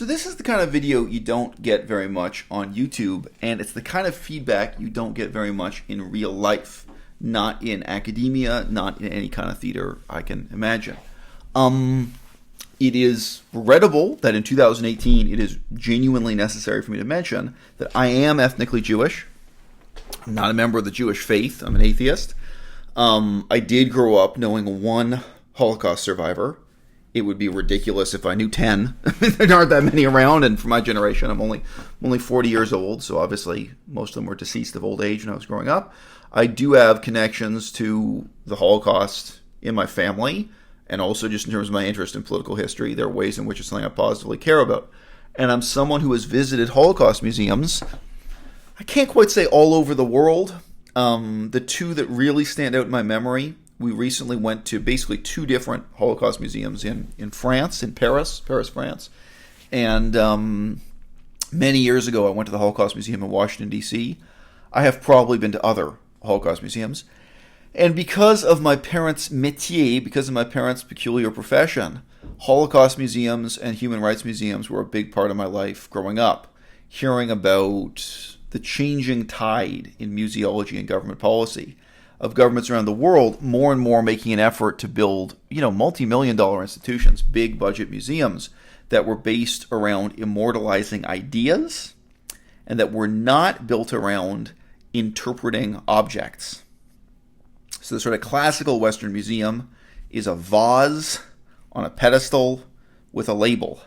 So this is the kind of video you don't get very much on YouTube, and it's the kind of feedback you don't get very much in real life, not in academia, not in any kind of theater I can imagine. It is regrettable that in 2018 it is genuinely necessary for me to mention that I am ethnically Jewish. I'm not a member of the Jewish faith. I'm an atheist. I did grow up knowing one Holocaust survivor. It would be ridiculous if I knew 10. There aren't that many around, and for my generation, I'm only 40 years old, so obviously most of them were deceased of old age when I was growing up. I do have connections to the Holocaust in my family, and also just in terms of my interest in political history, there are ways in which it's something I positively care about. And I'm someone who has visited Holocaust museums, I can't quite say all over the world. The two that really stand out in my memory, we recently went to basically two different Holocaust museums in France, in Paris, France. And many years ago, I went to the Holocaust Museum in Washington, D.C. I have probably been to other Holocaust museums. And because of my parents' métier, because of my parents' peculiar profession, Holocaust museums and human rights museums were a big part of my life growing up. Hearing about the changing tide in museology and government policy of governments around the world, more and more making an effort to build, multi-million-dollar institutions, big budget museums that were based around immortalizing ideas and that were not built around interpreting objects. So the sort of classical Western museum is a vase on a pedestal with a label.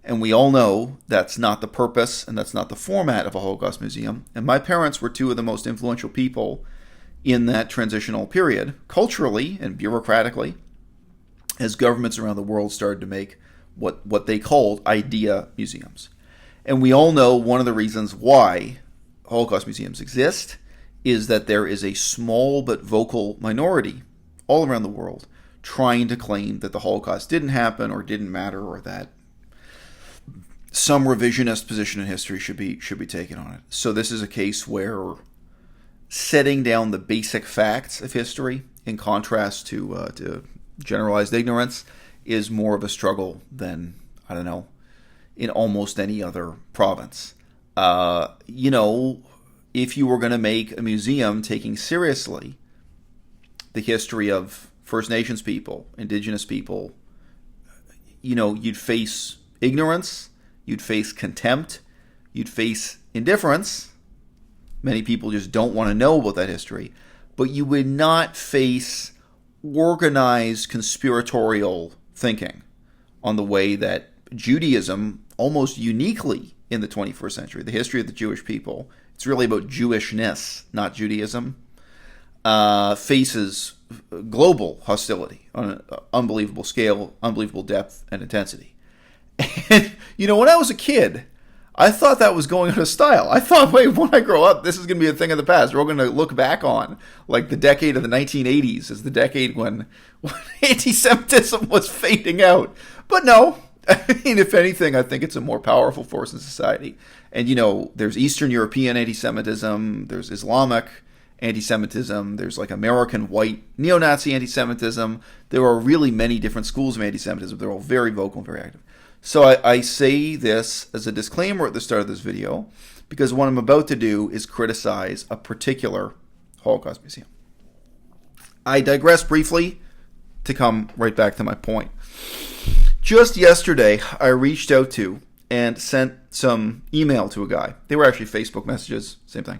And we all know that's not the purpose and that's not the format of a Holocaust museum. And my parents were two of the most influential people in that transitional period, culturally and bureaucratically, as governments around the world started to make what they called idea museums. And we all know one of the reasons why Holocaust museums exist is that there is a small but vocal minority all around the world trying to claim that the Holocaust didn't happen or didn't matter, or that some revisionist position in history should be taken on it. So this is a case where setting down the basic facts of history in contrast to generalized ignorance is more of a struggle than, in almost any other province. If you were going to make a museum taking seriously the history of First Nations people, Indigenous people, you'd face ignorance, you'd face contempt, you'd face indifference. Many people just don't want to know about that history. But you would not face organized conspiratorial thinking on the way that Judaism, almost uniquely in the 21st century, the history of the Jewish people, it's really about Jewishness, not Judaism, faces global hostility on an unbelievable scale, unbelievable depth and intensity. And, when I was a kid, I thought that was going out of style. I thought, wait, when I grow up, this is going to be a thing of the past. We're going to look back on, like, the decade of the 1980s as the decade when anti-Semitism was fading out. But no, if anything, I think it's a more powerful force in society. And, there's Eastern European anti-Semitism, there's Islamic anti-Semitism, there's, like, American white neo-Nazi anti-Semitism. There are really many different schools of anti-Semitism. They're all very vocal and very active. So I say this as a disclaimer at the start of this video, because what I'm about to do is criticize a particular Holocaust museum. I digress briefly to come right back to my point. Just yesterday, I reached out to and sent some email to a guy. They were actually Facebook messages, same thing.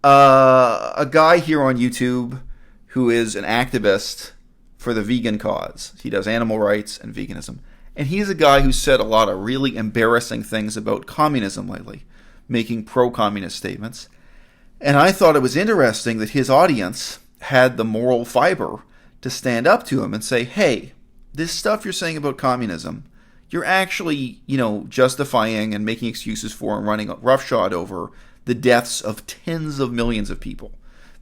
A guy here on YouTube who is an activist for the vegan cause. He does animal rights and veganism. And he's a guy who said a lot of really embarrassing things about communism lately, making pro-communist statements. And I thought it was interesting that his audience had the moral fiber to stand up to him and say, hey, this stuff you're saying about communism, you're actually, justifying and making excuses for and running roughshod over the deaths of tens of millions of people.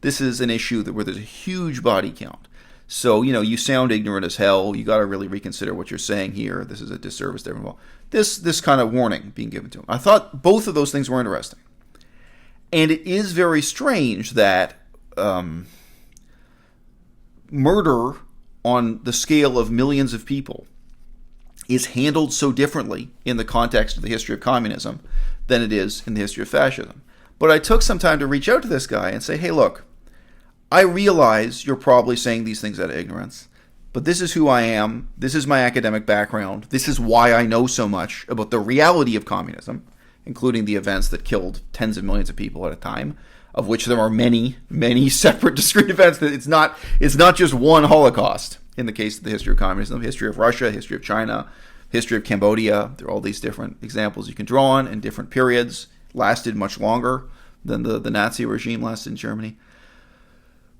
This is an issue where there's a huge body count. So, you sound ignorant as hell. You got to really reconsider what you're saying here. This is a disservice to everyone. This kind of warning being given to him. I thought both of those things were interesting. And it is very strange that murder on the scale of millions of people is handled so differently in the context of the history of communism than it is in the history of fascism. But I took some time to reach out to this guy and say, hey, look, I realize you're probably saying these things out of ignorance, but this is who I am. This is my academic background. This is why I know so much about the reality of communism, including the events that killed tens of millions of people at a time, of which there are many, many separate discrete events. It's not just one Holocaust in the case of the history of communism, the history of Russia, history of China, history of Cambodia. There are all these different examples you can draw on in different periods, lasted much longer than the Nazi regime lasted in Germany.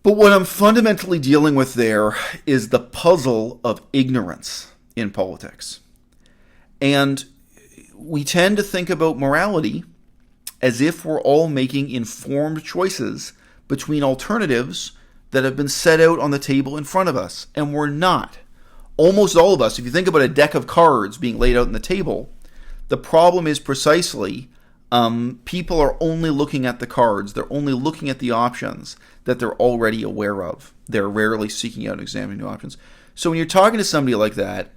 But what I'm fundamentally dealing with there is the puzzle of ignorance in politics. And we tend to think about morality as if we're all making informed choices between alternatives that have been set out on the table in front of us. And we're not. Almost all of us, if you think about a deck of cards being laid out on the table, the problem is precisely people are only looking at the cards. They're only looking at the options that they're already aware of. They're rarely seeking out and examining new options. So when you're talking to somebody like that,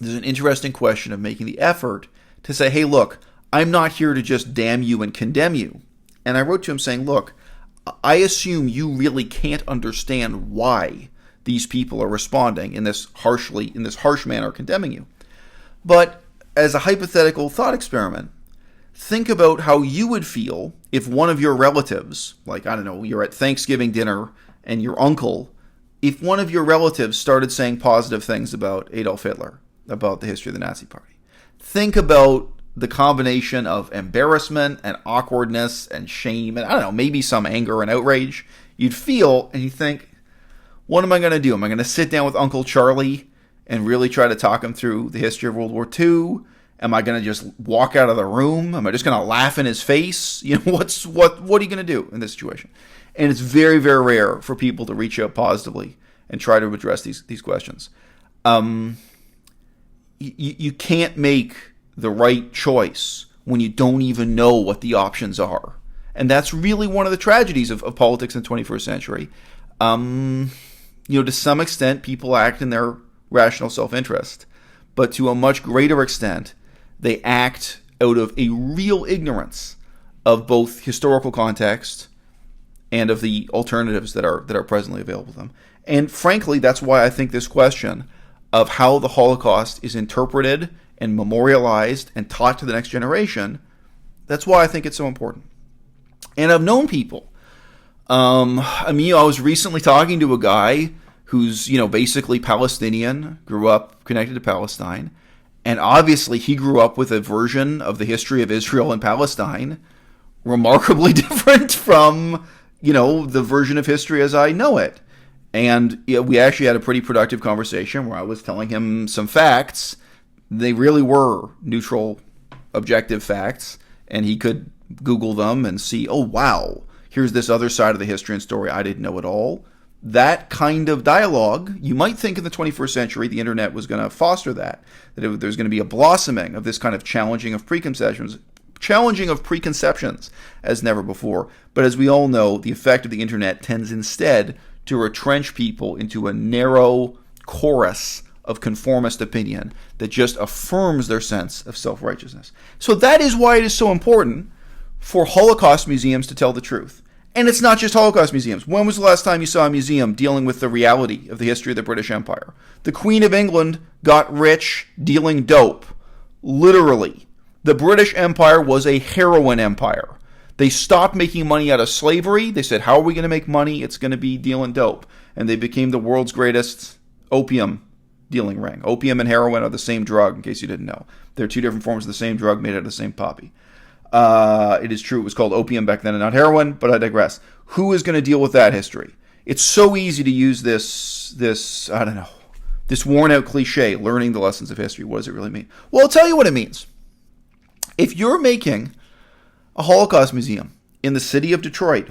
there's an interesting question of making the effort to say, hey, look, I'm not here to just damn you and condemn you. And I wrote to him saying, look, I assume you really can't understand why these people are responding in this harsh manner, condemning you. But as a hypothetical thought experiment, think about how you would feel if one of your relatives, like, I don't know, you're at Thanksgiving dinner and your uncle, if one of your relatives started saying positive things about Adolf Hitler, about the history of the Nazi Party. Think about the combination of embarrassment and awkwardness and shame and, I don't know, maybe some anger and outrage you'd feel, and you think, what am I going to do? Am I going to sit down with Uncle Charlie and really try to talk him through the history of World War II? Am I going to just walk out of the room? Am I just going to laugh in his face? You know, what are you going to do in this situation? And it's very, very rare for people to reach out positively and try to address these questions. You can't make the right choice when you don't even know what the options are. And that's really one of the tragedies of politics in the 21st century. To some extent, people act in their rational self-interest. But to a much greater extent, they act out of a real ignorance of both historical context and of the alternatives that are presently available to them. And frankly, that's why I think this question of how the Holocaust is interpreted and memorialized and taught to the next generation, that's why I think it's so important. And I've known people. I was recently talking to a guy who's, basically Palestinian, grew up connected to Palestine, and obviously he grew up with a version of the history of Israel and Palestine remarkably different from, the version of history as I know it. And we actually had a pretty productive conversation where I was telling him some facts. They really were neutral, objective facts, and he could Google them and see, oh, wow, here's this other side of the history and story I didn't know at all. That kind of dialogue, you might think in the 21st century the internet was going to foster that there's going to be a blossoming of this kind of challenging of preconceptions as never before. But as we all know, the effect of the internet tends instead to retrench people into a narrow chorus of conformist opinion that just affirms their sense of self-righteousness. So that is why it is so important for Holocaust museums to tell the truth. And it's not just Holocaust museums. When was the last time you saw a museum dealing with the reality of the history of the British Empire? The Queen of England got rich dealing dope. Literally. The British Empire was a heroin empire. They stopped making money out of slavery. They said, how are we going to make money? It's going to be dealing dope. And they became the world's greatest opium dealing ring. Opium and heroin are the same drug, in case you didn't know. They're two different forms of the same drug made out of the same poppy. It is true it was called opium back then and not heroin, but I digress. Who is going to deal with that history? It's so easy to use this worn-out cliche, learning the lessons of history. What does it really mean? Well, I'll tell you what it means. If you're making a Holocaust museum in the city of Detroit,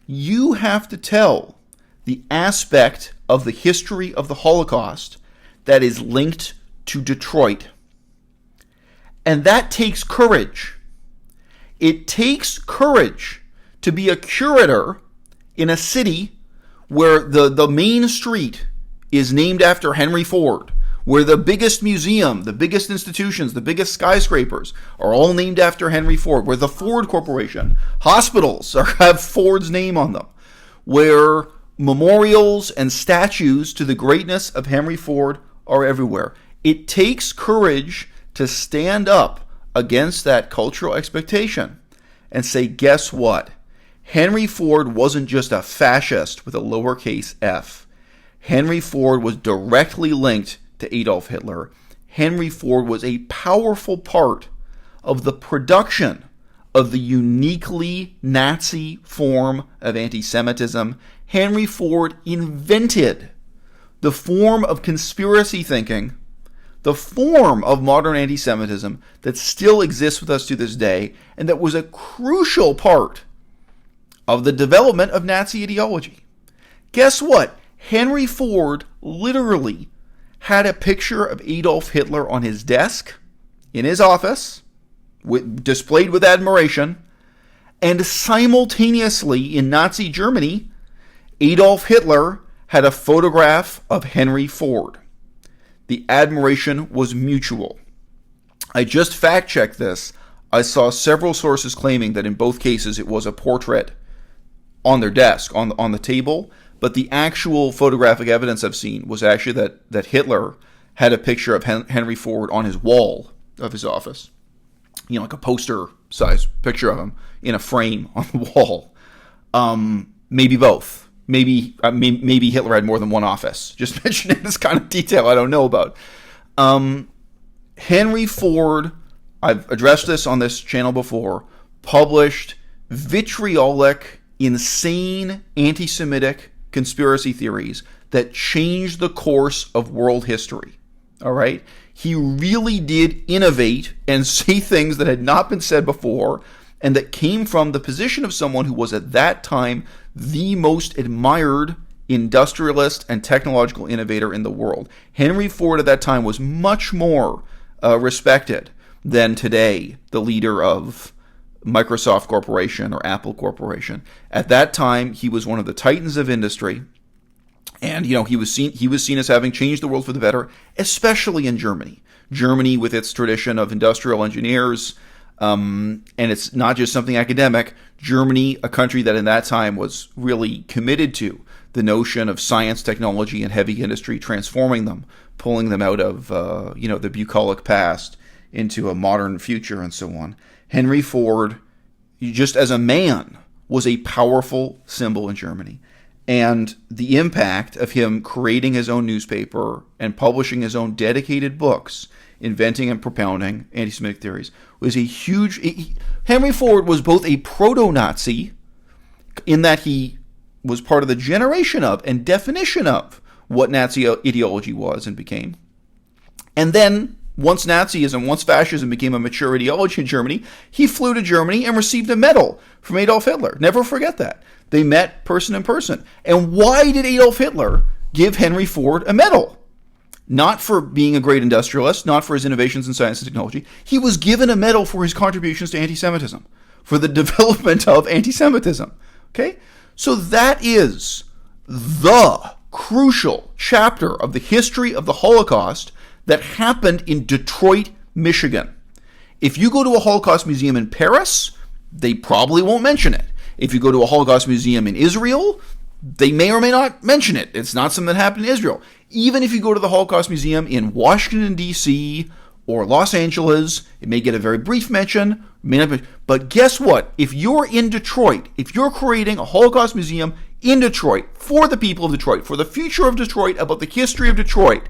you have to tell the aspect of the history of the Holocaust that is linked to Detroit. And that takes courage. It takes courage to be a curator in a city where the main street is named after Henry Ford, where the biggest museum, the biggest institutions, the biggest skyscrapers are all named after Henry Ford, where the Ford Corporation, hospitals have Ford's name on them, where memorials and statues to the greatness of Henry Ford are everywhere. It takes courage to stand up against that cultural expectation and say, guess what? Henry Ford wasn't just a fascist with a lowercase f. Henry Ford was directly linked to Adolf Hitler. Henry Ford was a powerful part of the production of the uniquely Nazi form of anti-Semitism. Henry Ford invented the form of conspiracy thinking, the form of modern anti-Semitism that still exists with us to this day, and that was a crucial part of the development of Nazi ideology. Guess what? Henry Ford literally had a picture of Adolf Hitler on his desk, in his office, displayed with admiration, and simultaneously in Nazi Germany, Adolf Hitler had a photograph of Henry Ford. The admiration was mutual. I just fact-checked this. I saw several sources claiming that in both cases it was a portrait on their desk, on the table, but the actual photographic evidence I've seen was actually that Hitler had a picture of Henry Ford on his wall of his office. You know, like a poster-sized picture of him in a frame on the wall. Maybe both. Maybe Hitler had more than one office. Just mentioning this kind of detail I don't know about. Henry Ford, I've addressed this on this channel before, published vitriolic, insane, anti-Semitic conspiracy theories that changed the course of world history. All right? He really did innovate and say things that had not been said before, and that came from the position of someone who was at that time the most admired industrialist and technological innovator in the world. Henry Ford at that time was much more respected than today, the leader of Microsoft Corporation or Apple Corporation. At that time, he was one of the titans of industry, and he was seen as having changed the world for the better, especially in Germany. Germany, with its tradition of industrial engineers, and it's not just something academic. Germany, a country that in that time was really committed to the notion of science, technology, and heavy industry, transforming them, pulling them out of the bucolic past into a modern future, and so on. Henry Ford, just as a man, was a powerful symbol in Germany. And the impact of him creating his own newspaper and publishing his own dedicated books, inventing and propounding anti-Semitic theories, was a huge... Henry Ford was both a proto-Nazi, in that he was part of the generation of and definition of what Nazi ideology was and became. And then, once Nazism, once fascism became a mature ideology in Germany, he flew to Germany and received a medal from Adolf Hitler. Never forget that. They met person in person. And why did Adolf Hitler give Henry Ford a medal? Not for being a great industrialist, not for his innovations in science and technology. He was given a medal for his contributions to anti-Semitism, for the development of anti-Semitism. Okay? So that is the crucial chapter of the history of the Holocaust that happened in Detroit, Michigan. If you go to a Holocaust museum in Paris, they probably won't mention it. If you go to a Holocaust museum in Israel, they may or may not mention it. It's not something that happened in Israel. Even if you go to the Holocaust Museum in Washington, D.C. or Los Angeles, it may get a very brief mention. May not, but guess what? If you're in Detroit, if you're creating a Holocaust Museum in Detroit for the people of Detroit, for the future of Detroit, about the history of Detroit,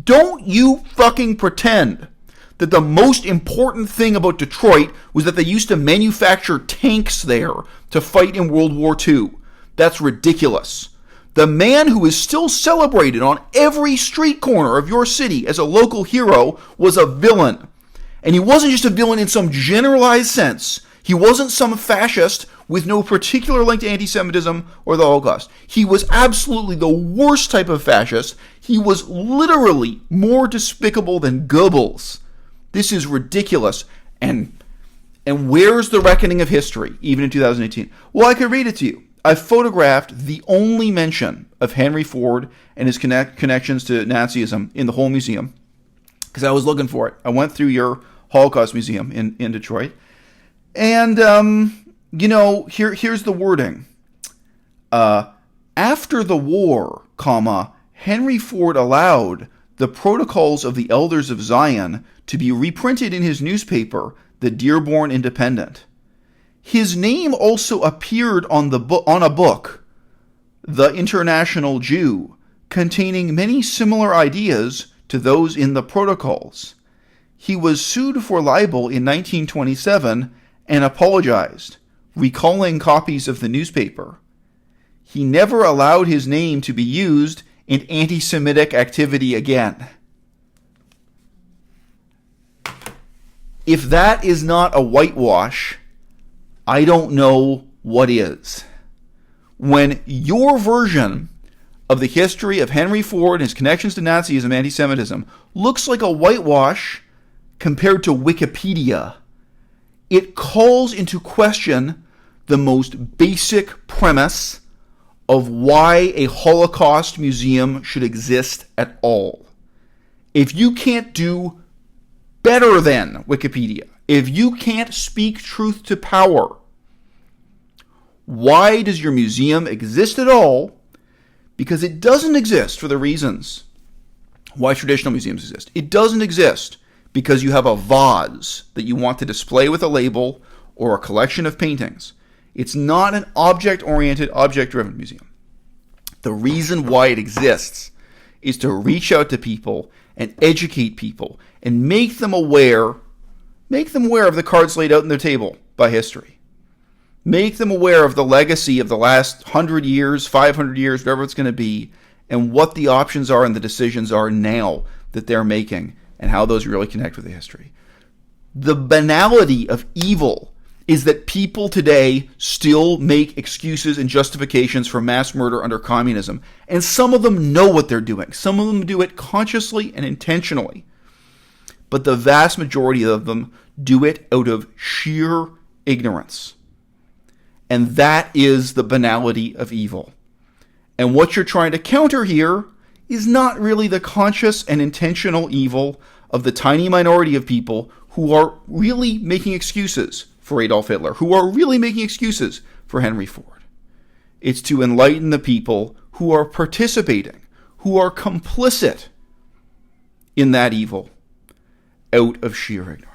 don't you fucking pretend that the most important thing about Detroit was that they used to manufacture tanks there to fight in World War II. That's ridiculous. The man who is still celebrated on every street corner of your city as a local hero was a villain. And he wasn't just a villain in some generalized sense. He wasn't some fascist with no particular link to anti-Semitism or the Holocaust. He was absolutely the worst type of fascist. He was literally more despicable than Goebbels. This is ridiculous. And where's the reckoning of history, even in 2018? Well, I could read it to you. I photographed the only mention of Henry Ford and his connections to Nazism in the whole museum because I was looking for it. I went through your Holocaust Museum in Detroit. And, here's the wording. After the war, Henry Ford allowed the Protocols of the Elders of Zion to be reprinted in his newspaper, the Dearborn Independent. His name also appeared on a book, The International Jew, containing many similar ideas to those in the Protocols. He was sued for libel in 1927 and apologized, recalling copies of the newspaper. He never allowed his name to be used in anti-Semitic activity again. If that is not a whitewash, I don't know what is. When your version of the history of Henry Ford and his connections to Nazism and anti-Semitism looks like a whitewash compared to Wikipedia, it calls into question the most basic premise of why a Holocaust museum should exist at all. If you can't do better than Wikipedia, if you can't speak truth to power, why does your museum exist at all? Because it doesn't exist for the reasons why traditional museums exist. It doesn't exist because you have a vase that you want to display with a label or a collection of paintings. It's not an object-oriented, object-driven museum. The reason why it exists is to reach out to people and educate people and make them aware of the cards laid out on their table by history. Make them aware of the legacy of the last 100 years, 500 years, whatever it's going to be, and what the options are and the decisions are now that they're making and how those really connect with the history. The banality of evil is that people today still make excuses and justifications for mass murder under communism. And some of them know what they're doing. Some of them do it consciously and intentionally. But the vast majority of them do it out of sheer ignorance. And that is the banality of evil. And what you're trying to counter here is not really the conscious and intentional evil of the tiny minority of people who are really making excuses for Adolf Hitler, who are really making excuses for Henry Ford. It's to enlighten the people who are participating, who are complicit in that evil out of sheer ignorance.